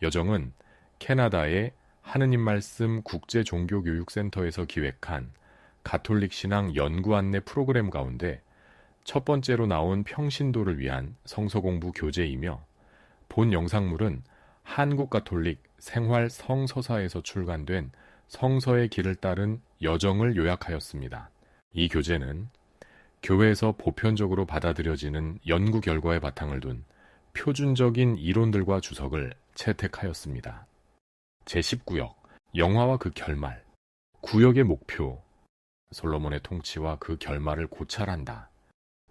여정은 캐나다의 하느님 말씀 국제종교교육센터에서 기획한 가톨릭 신앙 연구 안내 프로그램 가운데 첫 번째로 나온 평신도를 위한 성서 공부 교재이며 본 영상물은 한국 가톨릭 생활 성서사에서 출간된 성서의 길을 따른 여정을 요약하였습니다. 이 교재는 교회에서 보편적으로 받아들여지는 연구 결과에 바탕을 둔 표준적인 이론들과 주석을 채택하였습니다. 제19역, 영화와 그 결말, 구역의 목표, 솔로몬의 통치와 그 결말을 고찰한다.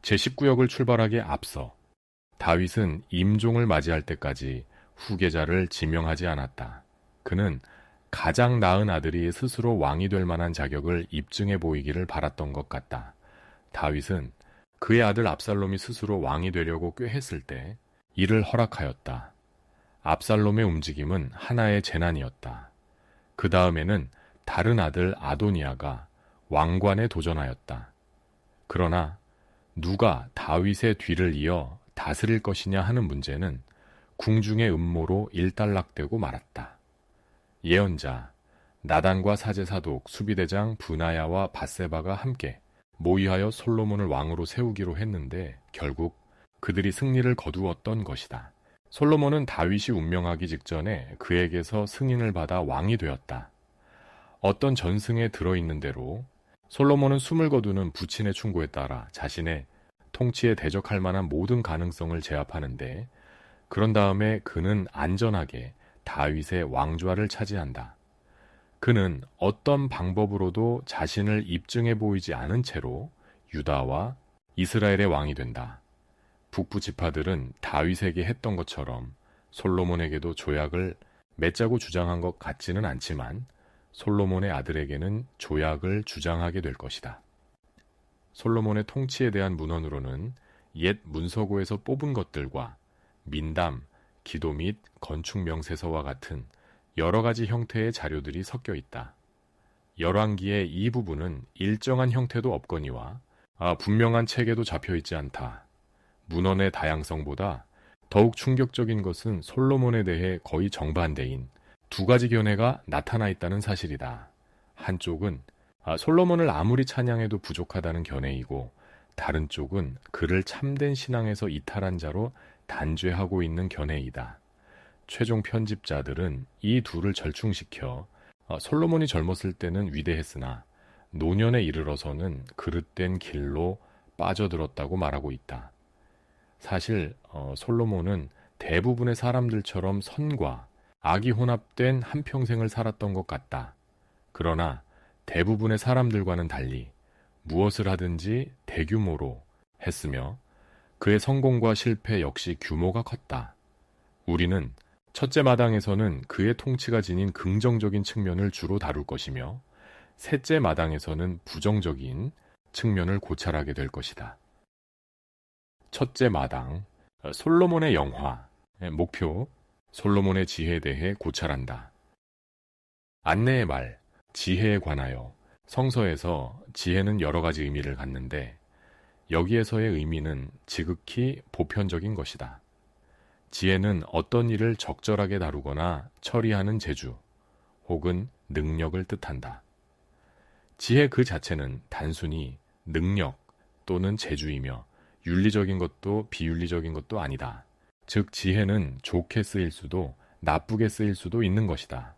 제19역을 출발하기에 앞서 다윗은 임종을 맞이할 때까지 후계자를 지명하지 않았다. 그는 가장 나은 아들이 스스로 왕이 될 만한 자격을 입증해 보이기를 바랐던 것 같다. 다윗은 그의 아들 압살롬이 스스로 왕이 되려고 꾀했을 때 이를 허락하였다. 압살롬의 움직임은 하나의 재난이었다. 그 다음에는 다른 아들 아도니아가 왕관에 도전하였다. 그러나 누가 다윗의 뒤를 이어 다스릴 것이냐 하는 문제는 궁중의 음모로 일단락되고 말았다. 예언자 나단과 사제사독 수비대장 브나야와 밧세바가 함께 모의하여 솔로몬을 왕으로 세우기로 했는데 결국 그들이 승리를 거두었던 것이다. 솔로몬은 다윗이 운명하기 직전에 그에게서 승인을 받아 왕이 되었다. 어떤 전승에 들어있는 대로 솔로몬은 숨을 거두는 부친의 충고에 따라 자신의 통치에 대적할 만한 모든 가능성을 제압하는데 그런 다음에 그는 안전하게 다윗의 왕좌를 차지한다. 그는 어떤 방법으로도 자신을 입증해 보이지 않은 채로 유다와 이스라엘의 왕이 된다. 북부 지파들은 다윗에게 했던 것처럼 솔로몬에게도 조약을 맺자고 주장한 것 같지는 않지만 솔로몬의 아들에게는 조약을 주장하게 될 것이다. 솔로몬의 통치에 대한 문헌으로는 옛 문서고에서 뽑은 것들과 민담, 기도 및 건축 명세서와 같은 여러 가지 형태의 자료들이 섞여 있다. 열왕기의 이 부분은 일정한 형태도 없거니와 분명한 체계도 잡혀 있지 않다. 문헌의 다양성보다 더욱 충격적인 것은 솔로몬에 대해 거의 정반대인 두 가지 견해가 나타나 있다는 사실이다. 한쪽은 솔로몬을 아무리 찬양해도 부족하다는 견해이고 다른 쪽은 그를 참된 신앙에서 이탈한 자로 단죄하고 있는 견해이다. 최종 편집자들은 이 둘을 절충시켜 솔로몬이 젊었을 때는 위대했으나 노년에 이르러서는 그릇된 길로 빠져들었다고 말하고 있다. 사실 솔로몬은 대부분의 사람들처럼 선과 악이 혼합된 한평생을 살았던 것 같다. 그러나 대부분의 사람들과는 달리 무엇을 하든지 대규모로 했으며 그의 성공과 실패 역시 규모가 컸다. 우리는 첫째 마당에서는 그의 통치가 지닌 긍정적인 측면을 주로 다룰 것이며 셋째 마당에서는 부정적인 측면을 고찰하게 될 것이다. 첫째 마당, 솔로몬의 영화, 목표, 솔로몬의 지혜에 대해 고찰한다. 안내의 말, 지혜에 관하여 성서에서 지혜는 여러 가지 의미를 갖는데 여기에서의 의미는 지극히 보편적인 것이다. 지혜는 어떤 일을 적절하게 다루거나 처리하는 재주 혹은 능력을 뜻한다. 지혜 그 자체는 단순히 능력 또는 재주이며 윤리적인 것도 비윤리적인 것도 아니다. 즉 지혜는 좋게 쓰일 수도 나쁘게 쓰일 수도 있는 것이다.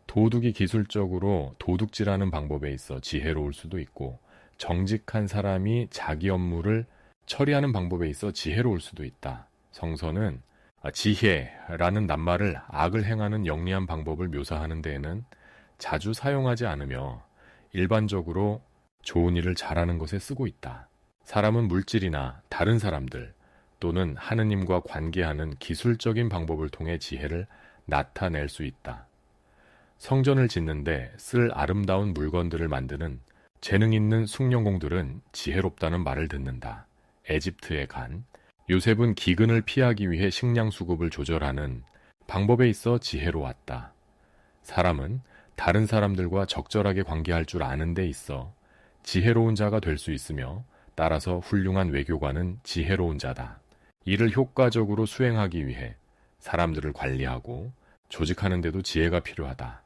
도둑이 기술적으로 도둑질하는 방법에 있어 지혜로울 수도 있고 정직한 사람이 자기 업무를 처리하는 방법에 있어 지혜로울 수도 있다. 성서는 지혜라는 낱말을 악을 행하는 영리한 방법을 묘사하는 데에는 자주 사용하지 않으며 일반적으로 좋은 일을 잘하는 것에 쓰고 있다. 사람은 물질이나 다른 사람들 또는 하느님과 관계하는 기술적인 방법을 통해 지혜를 나타낼 수 있다. 성전을 짓는데 쓸 아름다운 물건들을 만드는 재능 있는 숭늉공들은 지혜롭다는 말을 듣는다. 에집트의 간, 요셉은 기근을 피하기 위해 식량 수급을 조절하는 방법에 있어 지혜로웠다. 사람은 다른 사람들과 적절하게 관계할 줄 아는 데 있어 지혜로운 자가 될 수 있으며 따라서 훌륭한 외교관은 지혜로운 자다. 이를 효과적으로 수행하기 위해 사람들을 관리하고 조직하는 데도 지혜가 필요하다.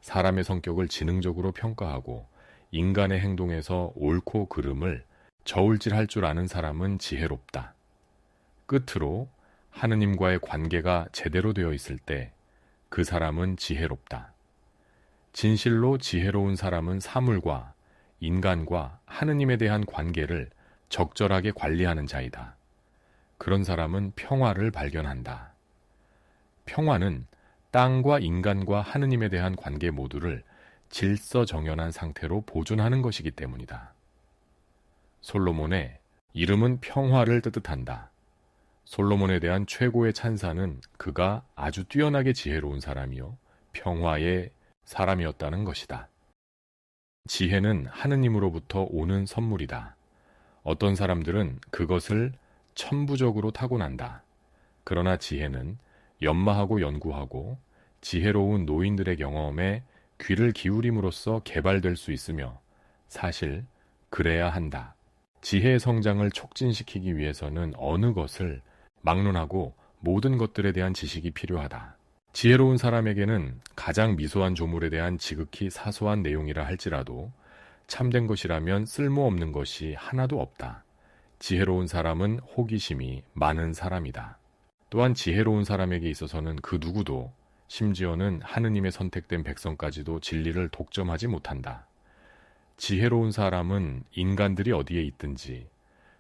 사람의 성격을 지능적으로 평가하고 인간의 행동에서 옳고 그름을 저울질할 줄 아는 사람은 지혜롭다. 끝으로 하느님과의 관계가 제대로 되어 있을 때 그 사람은 지혜롭다. 진실로 지혜로운 사람은 사물과 인간과 하느님에 대한 관계를 적절하게 관리하는 자이다. 그런 사람은 평화를 발견한다. 평화는 땅과 인간과 하느님에 대한 관계 모두를 질서정연한 상태로 보존하는 것이기 때문이다. 솔로몬의 이름은 평화를 뜻한다. 솔로몬에 대한 최고의 찬사는 그가 아주 뛰어나게 지혜로운 사람이요 평화의 사람이었다는 것이다. 지혜는 하느님으로부터 오는 선물이다. 어떤 사람들은 그것을 천부적으로 타고난다. 그러나 지혜는 연마하고 연구하고 지혜로운 노인들의 경험에 귀를 기울임으로써 개발될 수 있으며 사실 그래야 한다. 지혜의 성장을 촉진시키기 위해서는 어느 것을 막론하고 모든 것들에 대한 지식이 필요하다. 지혜로운 사람에게는 가장 미소한 조물에 대한 지극히 사소한 내용이라 할지라도 참된 것이라면 쓸모없는 것이 하나도 없다. 지혜로운 사람은 호기심이 많은 사람이다. 또한 지혜로운 사람에게 있어서는 그 누구도 심지어는 하느님의 선택된 백성까지도 진리를 독점하지 못한다. 지혜로운 사람은 인간들이 어디에 있든지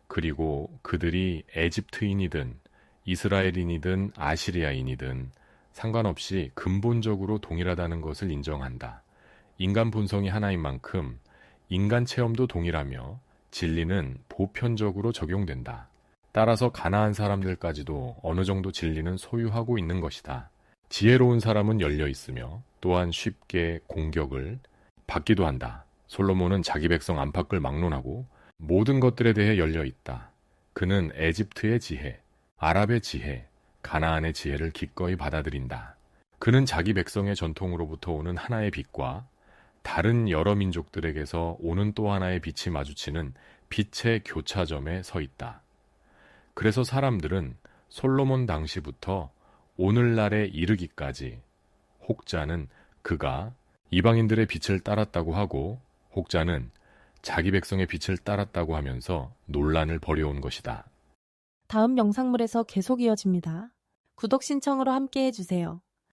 그리고 그들이 에집트인이든 이스라엘인이든 아시리아인이든 상관없이 근본적으로 동일하다는 것을 인정한다. 인간 본성이 하나인 만큼 인간 체험도 동일하며 진리는 보편적으로 적용된다. 따라서 가나안 사람들까지도 어느 정도 진리는 소유하고 있는 것이다. 지혜로운 사람은 열려 있으며 또한 쉽게 공격을 받기도 한다. 솔로몬은 자기 백성 안팎을 막론하고 모든 것들에 대해 열려 있다. 그는 에집트의 지혜, 아랍의 지혜, 가나안의 지혜를 기꺼이 받아들인다. 그는 자기 백성의 전통으로부터 오는 하나의 빛과 다른 여러 민족들에게서 오는 또 하나의 빛이 마주치는 빛의 교차점에 서 있다. 그래서 사람들은 솔로몬 당시부터 오늘날에 이르기까지 혹자는 그가 이방인들의 빛을 따랐다고 하고 혹자는 자기 백성의 빛을 따랐다고 하면서 논란을 벌여온 것이다. 다음 영상물에서 계속 이어집니다. 구독 신청으로 함께 해주세요.